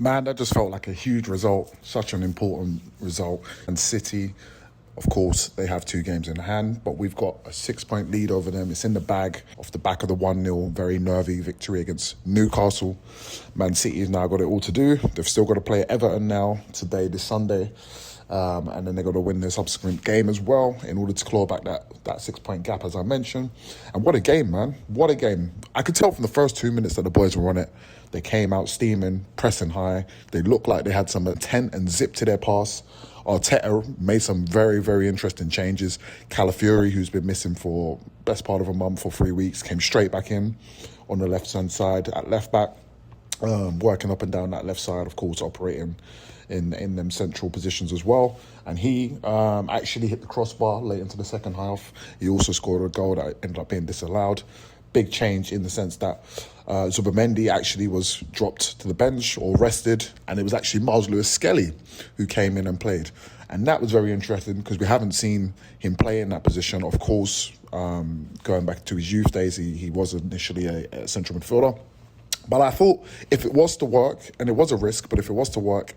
Man, that just felt like a huge result, such an important result. And City, of course, they have 2 games in hand, but we've got a 6-point lead over them. It's in the bag off the back of the 1-0 very nervy victory against Newcastle. Man City has now got it all to do. They've still got to play Everton now, today, this Sunday. And then they've got to win their subsequent game as well in order to claw back that 6-point gap, as I mentioned. And what a game, man. What a game. I could tell from the first 2 minutes that the boys were on it. They came out steaming, pressing high. They looked like they had some intent and zip to their pass. Arteta made some very, very interesting changes. Calafiori, who's been missing for best part of a month or 3 weeks, came straight back in on the left-hand side at left-back, working up and down that left side, of course, operating in them central positions as well. And he actually hit the crossbar late into the second half. He also scored a goal that ended up being disallowed. Big change in the sense that Zubimendi actually was dropped to the bench or rested, and it was actually Miles Lewis-Skelly who came in and played. And that was very interesting because we haven't seen him play in that position. Of course, going back to his youth days, he was initially a central midfielder. But I thought if it was to work, and it was a risk, but if it was to work,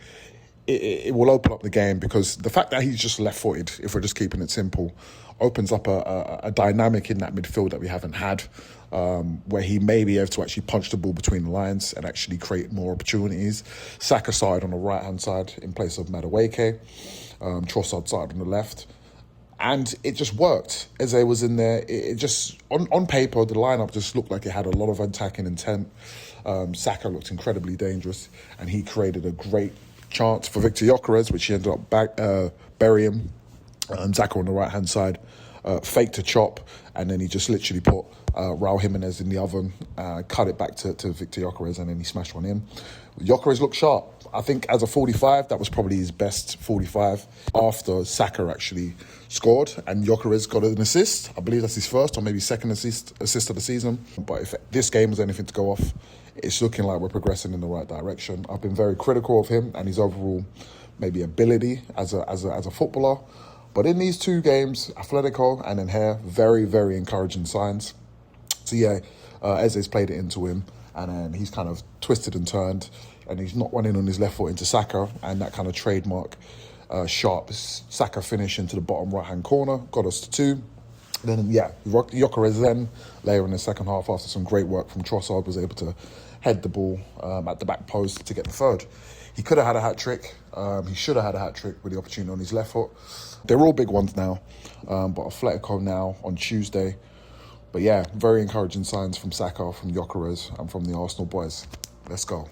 it will open up the game, because the fact that he's just left-footed, if we're just keeping it simple, opens up a dynamic in that midfield that we haven't had, where he may be able to actually punch the ball between the lines and actually create more opportunities. Saka side on the right-hand side in place of Madueke, Trossard side on the left. And it just worked. Eze was in there. It just, on paper, the lineup just looked like it had a lot of attacking intent. Saka looked incredibly dangerous, and he created a great chance for Victor Gyökeres, which he ended up burying. Xhaka on the right-hand side, faked a chop, and then he just literally put Raul Jimenez in the oven, cut it back to Victor Gyökeres, and then he smashed one in. Gyökeres looked sharp. I think as a 45, that was probably his best 45 after Saka actually scored, and Gyökeres got an assist. I believe that's his first or maybe second assist of the season. But if this game was anything to go off, it's looking like we're progressing in the right direction. I've been very critical of him and his overall maybe ability as a footballer. But in these 2 games, Atletico and then here, very, very encouraging signs. So yeah, Eze's played it into him, and then he's kind of twisted and turned, and he's not running on his left foot into Saka, and that kind of trademark sharp Saka finish into the bottom right-hand corner got us to 2. Then, yeah, Gyökeres then, later in the second half, after some great work from Trossard, was able to head the ball at the back post to get the 3rd. He could have had a hat-trick. He should have had a hat-trick with the opportunity on his left foot. They're all big ones now, but Atletico now on Tuesday. But yeah, very encouraging signs from Saka, from Gyökeres, and from the Arsenal boys. Let's go.